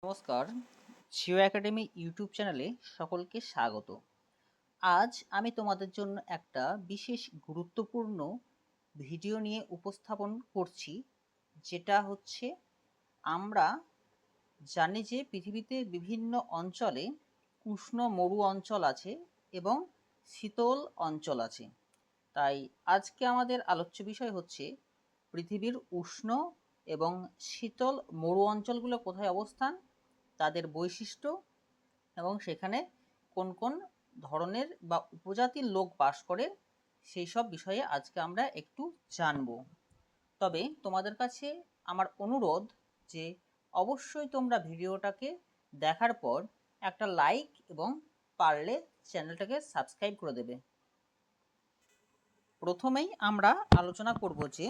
নমস্কার, Jio academy YouTube চ্যানেলে সকলকে স্বাগত। আজ আমি তোমাদের জন্য একটা বিশেষ গুরুত্বপূর্ণ ভিডিও নিয়ে উপস্থাপন করছি, যেটা হচ্ছে আমরা জানি যে পৃথিবীতে বিভিন্ন অঞ্চলে উষ্ণ মরু অঞ্চল আছে এবং শীতল অঞ্চল আছে। তাই আজকে আমাদের আলোচ্য বিষয় হচ্ছে পৃথিবীর উষ্ণ এবং শীতল মরু অঞ্চলগুলো কোথায় অবস্থান, তাদের বৈশিষ্ট্য এবং সেখানে কোন কোন ধরনের বা উপজাতির লোক বাস করে, সেই সব বিষয়ে আজকে আমরা একটু জানব। তবে তোমাদের কাছে আমার অনুরোধ যে অবশ্যই তোমরা ভিডিওটাকে দেখার পর একটা লাইক এবং পারলে চ্যানেলটাকে সাবস্ক্রাইব করে দেবে। প্রথমেই আমরা আলোচনা করব যে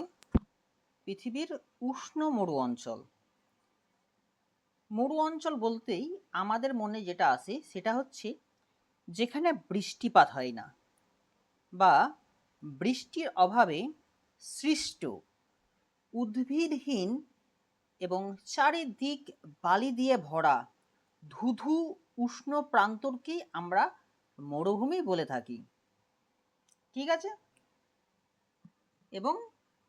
পৃথিবীর উষ্ণ মরু অঞ্চল। মরু অঞ্চল বলতেই আমাদের মনে যেটা আসে সেটা হচ্ছে যেখানে বৃষ্টিপাত হয় না বা বৃষ্টির অভাবে সৃষ্ট উদ্ভিদহীন এবং চারিদিক বালি দিয়ে ভরা ধুধু উষ্ণ প্রান্তরকেই আমরা মরুভূমি বলে থাকি। ঠিক আছে, এবং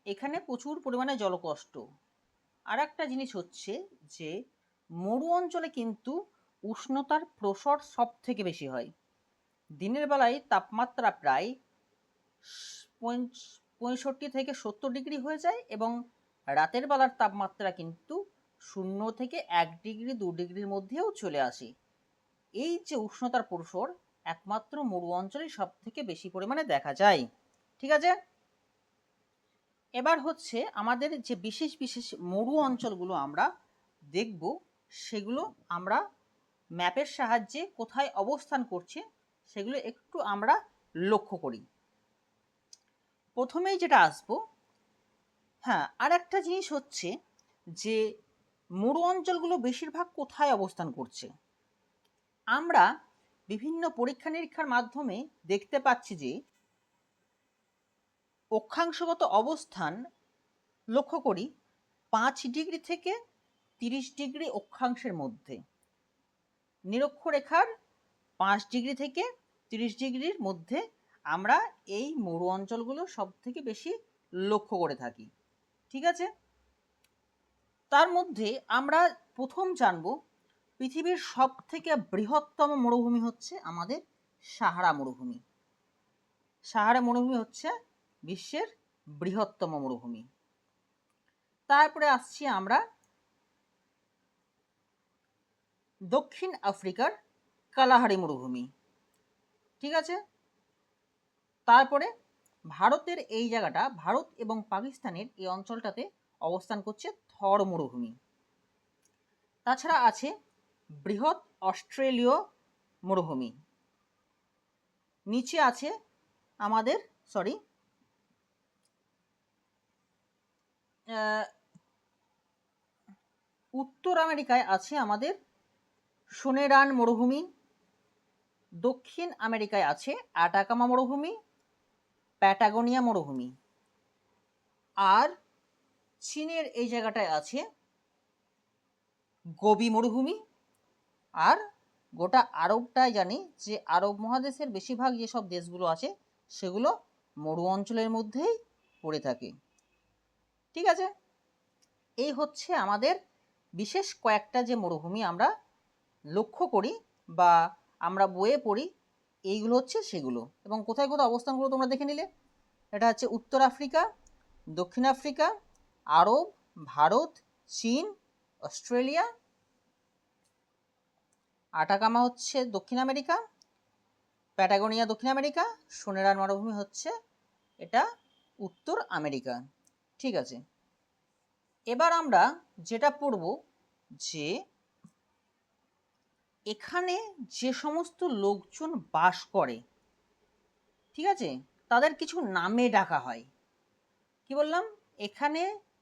এখানে প্রচুর পরিমাণে জলকষ্ট। আর একটা জিনিস হচ্ছে যে মরু অঞ্চলে কিন্তু উষ্ণতার প্রসর সব থেকে বেশি হয়। দিনের বেলায় তাপমাত্রা প্রায় 65 থেকে 70 ডিগ্রি হয়ে যায় এবং রাতের বেলার তাপমাত্রা কিন্তু 0 থেকে 1 ডিগ্রি 2 ডিগ্রির মধ্যেও চলে আসে। এই যে উষ্ণতার প্রসর একমাত্র মরু অঞ্চলে সব থেকে বেশি পরিমাণে দেখা যায়। ঠিক আছে, এবার হচ্ছে আমাদের যে বিশেষ বিশেষ মরু অঞ্চলগুলো আমরা দেখব, সেগুলো আমরা ম্যাপের সাহায্যে কোথায় অবস্থান করছে সেগুলো একটু আমরা লক্ষ্য করি। প্রথমেই যেটা আসবো, হ্যাঁ, আর একটা জিনিস হচ্ছে যে মরু অঞ্চলগুলো বেশিরভাগ কোথায় অবস্থান করছে। আমরা বিভিন্ন পরীক্ষা নিরীক্ষার মাধ্যমে দেখতে পাচ্ছি যে অক্ষাংশগত অবস্থান লক্ষ্য করি 5 ডিগ্রি থেকে 30 ডিগ্রি অক্ষাংশের মধ্যে, নিরক্ষরেখার 5 ডিগ্রি থেকে 30 ডিগ্রির মধ্যে আমরা এই মরু অঞ্চলগুলো সব থেকে বেশি লক্ষ্য করে থাকি। ঠিক আছে, তার মধ্যে আমরা প্রথম জানব পৃথিবীর সব থেকে বৃহত্তম মরুভূমি হচ্ছে আমাদের সাহারা মরুভূমি। সাহারা মরুভূমি হচ্ছে বিশ্বের বৃহত্তম মরুভূমি। তারপরে আসছি আমরা দক্ষিণ আফ্রিকার কালাহারি মরুভূমি। ঠিক আছে, তারপরে ভারতের এই জায়গাটা, ভারত এবং পাকিস্তানের এই অঞ্চলটাতে অবস্থান করছে থর মরুভূমি। তাছাড়া আছে বৃহৎ অস্ট্রেলীয় মরুভূমি। নিচে আছে আমাদের উত্তর আমেরিকায় আছে আমাদের সোনেরান মরুভূমি। দক্ষিণ আমেরিকায় আছে আটাকামা মরুভূমি, প্যাটাগোনিয়া মরুভূমি। আর চীনের এই জায়গাটায় আছে গোবি মরুভূমি। আর গোটা আরবটাই জানি যে আরব মহাদেশের বেশিরভাগ যেসব দেশগুলো আছে সেগুলো মরু অঞ্চলের মধ্যেই পড়ে থাকে। ঠিক আছে, এই হচ্ছে আমাদের বিশেষ কয়েকটা যে মরুভূমি আমরা লক্ষ্য করি বা আমরা বইয়ে পড়ি, এইগুলো হচ্ছে সেগুলো। এবং কোথায় কোথায় অবস্থানগুলো তোমরা দেখে নিলে, এটা হচ্ছে উত্তর আফ্রিকা, দক্ষিণ আফ্রিকা, আরব, ভারত, চীন, অস্ট্রেলিয়া। আটাকামা হচ্ছে দক্ষিণ আমেরিকা, প্যাটাগোনিয়া দক্ষিণ আমেরিকা, সোনেরান মরুভূমি হচ্ছে এটা উত্তর আমেরিকা। ঠিক আছে, এবার আমরা যেটা পড়ব যে এখানে যে সমস্ত লোকজন বাস করে, ঠিক আছে, তাদের কিছু নামে ডাকা হয়। কি বললাম, এখানে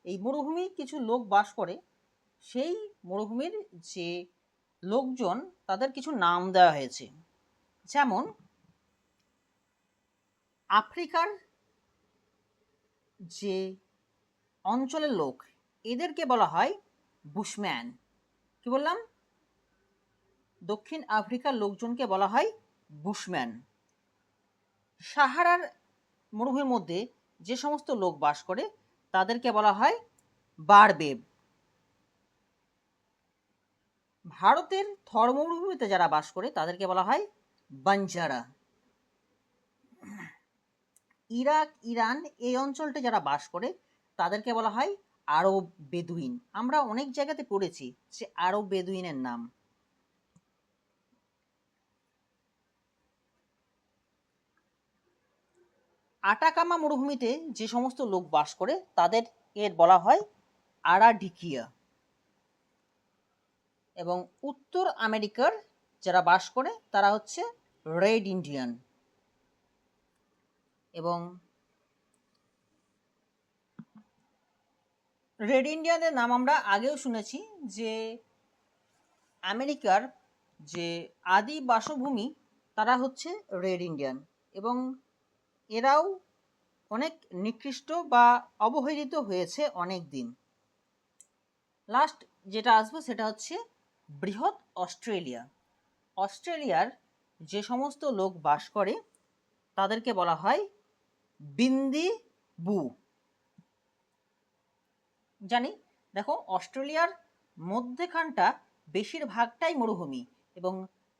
এই মরুভূমি কিছু লোক বাস করে, সেই মরুভূমির যে লোকজন তাদের কিছু নাম দেওয়া হয়েছে। যেমন আফ্রিকার যে অঞ্চলের লোক, এদেরকে বলা হয় বুশম্যান। কি বললাম, দক্ষিণ আফ্রিকার লোকজনকে বলা হয় বুশম্যান। সাহারার মরুভূমির মধ্যে যে সমস্ত লোক বাস করে তাদেরকে বলা হয় বারবেব। ভারতের থর মরুভূমিতে যারা বাস করে তাদেরকে বলা হয় বাঞ্জারা। ইরাক, ইরান এই অঞ্চলটা যারা বাস করে তাদেরকে বলা হয় আরব বেদুইন। আমরা অনেক জায়গাতে পড়েছি যে আরব বেদুইনের নাম। আটাকামা মরুভূমিতে যে সমস্ত লোক বাস করে তাদের এর বলা হয় আরাডিকিয়া। এবং উত্তর আমেরিকার যারা বাস করে তারা হচ্ছে রেড ইন্ডিয়ান। এবং রেড ইন্ডিয়ানদের নাম আমরা আগেও শুনেছি যে আমেরিকার যে আদি বাসভূমি তারা হচ্ছে রেড ইন্ডিয়ান, এবং এরাও অনেক নিকৃষ্ট বা অবহেলিত হয়েছে অনেক দিন। লাস্ট যেটা আসবে সেটা হচ্ছে বৃহৎ অস্ট্রেলিয়া। অস্ট্রেলিয়ার যে সমস্ত লোক বাস করে তাদেরকে বলা হয় বিন্দি বু। জানি, দেখো অস্ট্রেলিয়ার মধ্যেখানটা বেশিরভাগটাই মরুভূমি, এবং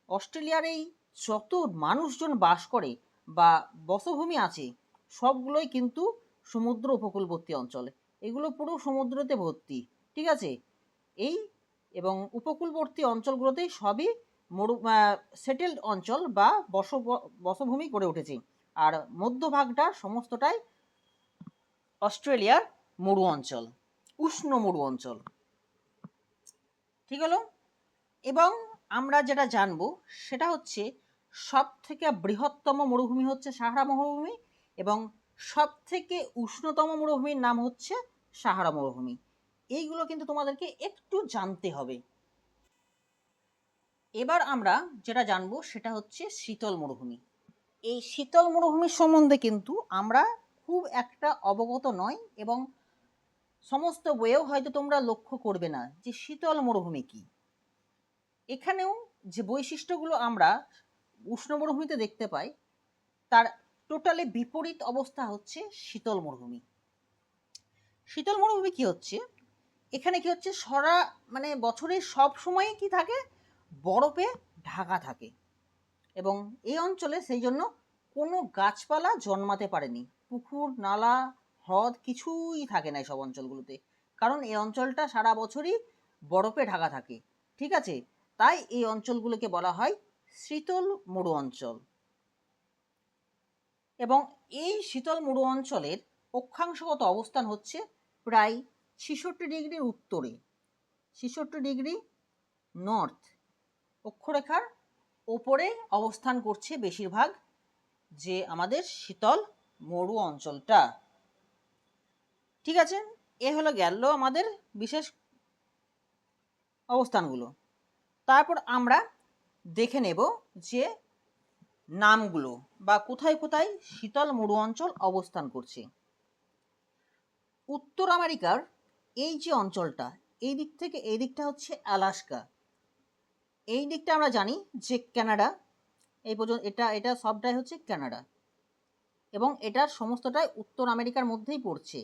অস্ট্রেলিয়ার এই যত মানুষজন বাস করে বা বসভূমি আছে সবগুলোই কিন্তু সমুদ্র উপকূলবর্তী অঞ্চল। এগুলো পুরো সমুদ্রতে ভর্তি, ঠিক আছে। এই এবং উপকূলবর্তী অঞ্চলগুলোতেই সবই সেটেলড অঞ্চল বা বসভূমি গড়ে উঠেছে। আর মধ্যভাগটা সমস্তটাই অস্ট্রেলিয়ার মরু অঞ্চল, উষ্ণ মরু অঞ্চল। ঠিক হলো। এবং আমরা যেটা জানবো সেটা হচ্ছে সব থেকে বৃহত্তম মরুভূমি হচ্ছে সাহারা মরুভূমি, এবং সব থেকে উষ্ণতম মরুভূমির নাম হচ্ছে সাহারা মরুভূমি। এইগুলো কিন্তু তোমাদেরকে একটু জানতে হবে। এবার আমরা যেটা জানবো সেটা হচ্ছে শীতল মরুভূমি। এই শীতল মরুভূমির সম্বন্ধে কিন্তু আমরা খুব একটা অবগত নয়, এবং সমস্ত বইয়েও হয়তো তোমরা লক্ষ্য করবে না যে শীতল মরুভূমি কি। এখানেও যে বৈশিষ্ট্যগুলো আমরা উষ্ণ মরুভূমিতে দেখতে পাই তার টোটালি বিপরীত অবস্থা হচ্ছে শীতল মরুভূমি। শীতল মরুভূমি কি হচ্ছে, এখানে কি হচ্ছে বছরের সব সময়ই কি থাকে, বরফে ঢাকা থাকে, এবং এই অঞ্চলে সেই জন্য কোনো গাছপালা জন্মাতে পারেনি। পুকুর, নালা, হ্রদ কিছুই থাকে না সব অঞ্চলগুলোতে, কারণ এই অঞ্চলটা সারা বছরই বরফে ঢাকা থাকে, ঠিক আছে। তাই এই অঞ্চলগুলোকে বলা হয় শীতল মরু অঞ্চল। এবং এই শীতল মরু অঞ্চলের অক্ষাংশগত অবস্থান হচ্ছে প্রায় 66 ডিগ্রির উত্তরে, 66 ডিগ্রি নর্থ অক্ষরেখার ওপরে অবস্থান করছে বেশিরভাগ যে আমাদের শীতল মরু অঞ্চলটা। ঠিক আছে, এ হলো গেল আমাদের বিশেষ অবস্থানগুলো। তারপর আমরা দেখে নেব যে নামগুলো বা কোথায় কোথায় শীতল মরু অঞ্চল অবস্থান করছে। উত্তর আমেরিকার এই যে অঞ্চলটা, এই দিক থেকে এই দিকটা হচ্ছে আলাস্কা, এই দিকটা আমরা জানি যে কানাডা, এই পর্যন্ত এটা এটা সবটাই হচ্ছে কানাডা, এবং এটার সমস্তটাই উত্তর আমেরিকার মধ্যেই পড়ছে।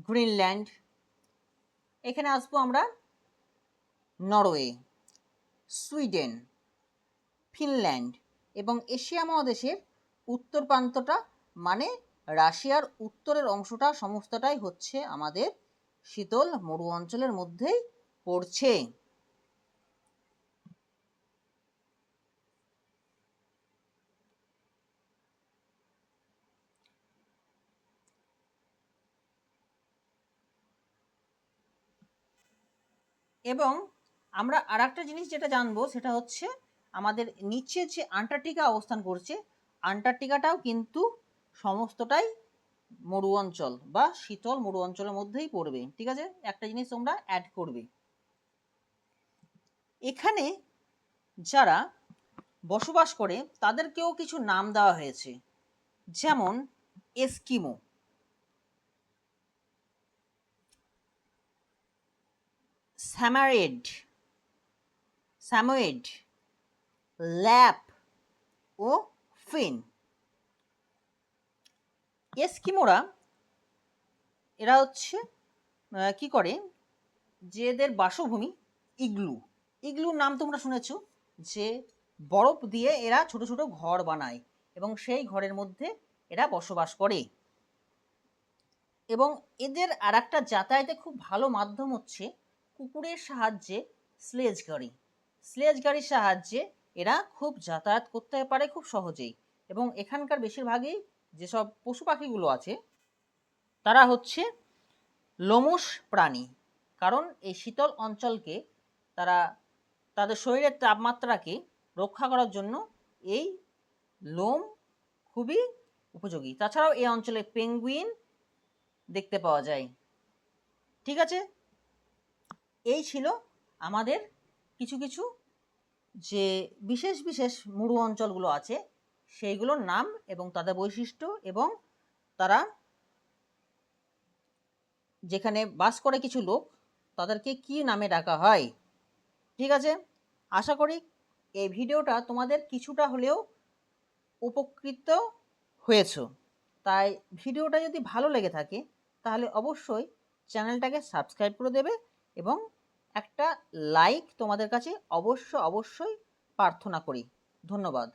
গ্রিনল্যান্ড, এখানে আসবো আমরা নরওয়ে, সুইডেন, ফিনল্যান্ড, এবং এশিয়া মহাদেশের উত্তর প্রান্তটা মানে রাশিয়ার উত্তরের অংশটা সমস্তটাই হচ্ছে আমাদের শীতল মরু অঞ্চলের মধ্যেই পড়ছে। এবং আমরা আর একটা জিনিস যেটা জানবো সেটা হচ্ছে আমাদের নিচে যে আন্টার্কটিকা অবস্থান করছে, আন্টার্কটিকাটাও কিন্তু সমস্তটাই মরু অঞ্চল বা শীতল মরু অঞ্চলের মধ্যেই পড়বে। ঠিক আছে, একটা জিনিস তোমরা অ্যাড করবে, এখানে যারা বসবাস করে তাদেরকেও কিছু নাম দেওয়া হয়েছে, যেমন এস্কিমো, স্যামারেড, স্যামোয়েড, ল্যাপ ও ফিন। এস্কিমোরা এরা হচ্ছে কি করে, যে এদের বাসভূমি ইগলু। ইগলুর নাম তোমরা শুনেছ, যে বরফ দিয়ে এরা ছোট ছোট ঘর বানায় এবং সেই ঘরের মধ্যে এরা বসবাস করে। এবং এদের আর একটা যাতায়াতে খুব ভালো মাধ্যম হচ্ছে কুকুরের সাহায্যে স্লেজ গাড়ি। স্লেজ গাড়ির সাহায্যে এরা খুব যাতায়াত করতে পারে খুব সহজেই। এবং এখানকার বেশিরভাগই যেসব পশু পাখিগুলো আছে তারা হচ্ছে লোমশ প্রাণী, কারণ এই শীতল অঞ্চলকে তারা তাদের শরীরের তাপমাত্রাকে রক্ষা করার জন্য এই লোম খুবই উপযোগী। তাছাড়াও এই অঞ্চলে পেঙ্গুইন দেখতে পাওয়া যায়। ঠিক আছে, এই ছিল আমাদের কিছু কিছু যে বিশেষ বিশেষ মরু অঞ্চলগুলো আছে সেইগুলোর নাম এবং তাদের বৈশিষ্ট্য এবং তারা যেখানে বাস করে কিছু লোক তাদেরকে কি নামে ডাকা হয়। ঠিক আছে, আশা করি এই ভিডিওটা তোমাদের কিছুটা হলেও উপকৃত হয়েছ। তাই ভিডিওটা যদি ভালো লেগে থাকে তাহলে অবশ্যই চ্যানেলটাকে সাবস্ক্রাইব করে দেবে এবং একটা লাইক তোমাদের কাছে অবশ্যই প্রার্থনা করি। ধন্যবাদ।